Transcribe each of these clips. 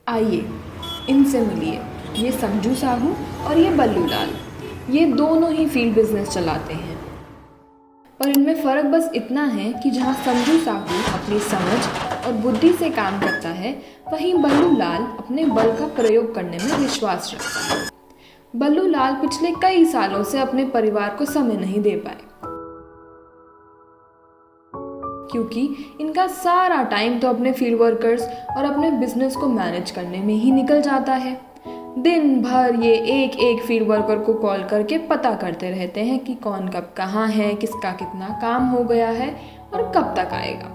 आइए इनसे मिलिए। ये संजू साहू और ये बल्लू लाल, ये दोनों ही फील्ड बिजनेस चलाते हैं। पर इनमें फ़र्क बस इतना है कि जहाँ संजू साहू अपनी समझ और बुद्धि से काम करता है, वहीं बल्लू लाल अपने बल का प्रयोग करने में विश्वास रखता है। बल्लू लाल पिछले कई सालों से अपने परिवार को समय नहीं दे पाए, क्योंकि इनका सारा टाइम तो अपने फील्ड वर्कर्स और अपने बिजनेस को मैनेज करने में ही निकल जाता है। दिन भर ये एक एक फील्ड वर्कर को कॉल करके पता करते रहते हैं कि कौन कब कहाँ है, किसका कितना काम हो गया है और कब तक आएगा।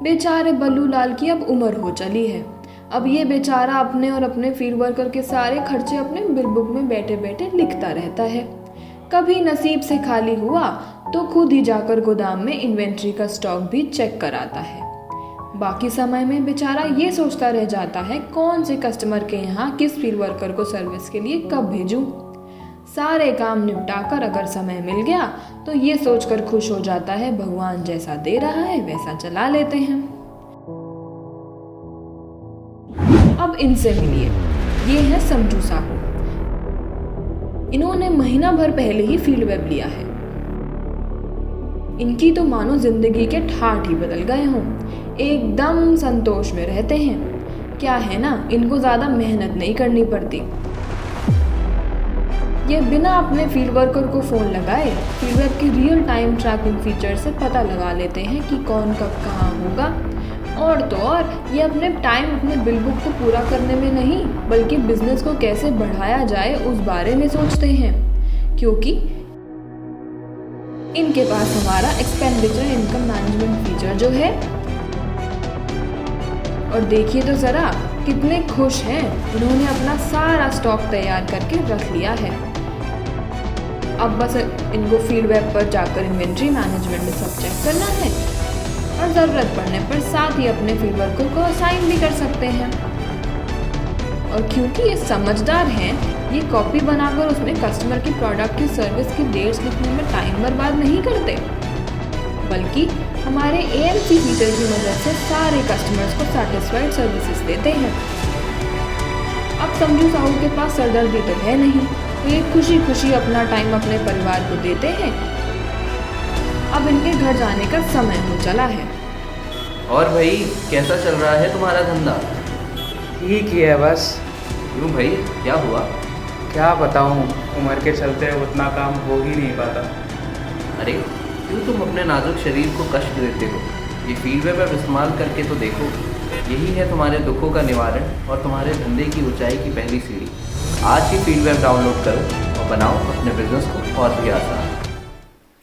बेचारे बल्लू लाल की अब उम्र हो चली है। अब ये बेचारा अपने और अपने फील्ड वर्कर के सारे खर्चे अपने बिल बुक में बैठे बैठे लिखता रहता है। कभी नसीब से खाली हुआ तो खुद ही जाकर गोदाम में इन्वेंट्री का स्टॉक भी चेक कराता है। बाकी समय में बेचारा ये सोचता रह जाता है कौन से कस्टमर के यहाँ किस फील्ड वर्कर को सर्विस के लिए कब भेजूं। सारे काम निपटाकर अगर समय मिल गया तो ये सोचकर खुश हो जाता है भगवान जैसा दे रहा है वैसा चला लेते हैं। अब इनसे मिलिए। ये है संजू साहू। इन्होंने महीना भर पहले ही फील्ड वेब लिया है। इनकी तो मानो जिंदगी के ठाठ ही बदल गए हों। एकदम संतोष में रहते हैं। क्या है ना, इनको ज़्यादा मेहनत नहीं करनी पड़ती। ये बिना अपने फील्ड वर्कर को फ़ोन लगाए फील्ड वेब की रियल टाइम ट्रैकिंग फीचर से पता लगा लेते हैं कि कौन कब कहाँ होगा। और तो और ये अपने टाइम अपने बिल बुक को पूरा करने में नहीं, बल्कि बिजनेस को कैसे बढ़ाया जाए उस बारे में सोचते हैं, क्योंकि इनके पास हमारा एक्सपेंडिचर इनकम मैनेजमेंट फीचर जो है। और देखिए तो ज़रा कितने खुश हैं। उन्होंने अपना सारा स्टॉक तैयार करके रख लिया है। अब बस इनको फील्ड वेब पर जाकर इन्वेंट्री मैनेजमेंट में सब चेक करना है और ज़रूरत पड़ने पर साथ ही अपने फील्ड वर्कर को असाइन भी कर सकते हैं। और क्योंकि ये समझदार हैं, ये कॉपी बनाकर उसमें कस्टमर की प्रोडक्ट की सर्विस की डेट्स लिखने में टाइम बर्बाद नहीं करते, बल्कि हमारे AMC फीचर की मदद से सारे कस्टमर्स को सेटिस्फाइड सर्विसेज देते हैं। अब संजू साहू के पास सरदर्दी तो है नहीं, तो ये खुशी खुशी अपना टाइम अपने परिवार को देते हैं। अब इनके घर जाने का समय हो चला है। और भाई कैसा चल रहा है तुम्हारा धंधा? ठीक ही है बस। क्यों भाई, क्या हुआ? क्या बताऊँ, उम्र के चलते उतना काम हो ही नहीं पाता। अरे क्यों तुम अपने नाजुक शरीर को कष्ट देते हो? ये फील्ड वेब ऐप इस्तेमाल करके तो देखो। यही है तुम्हारे दुखों का निवारण और तुम्हारे धंधे की ऊंचाई की पहली सीढ़ी। आज ही फील्ड वेब डाउनलोड करो और बनाओ अपने बिजनेस को और भी आसान।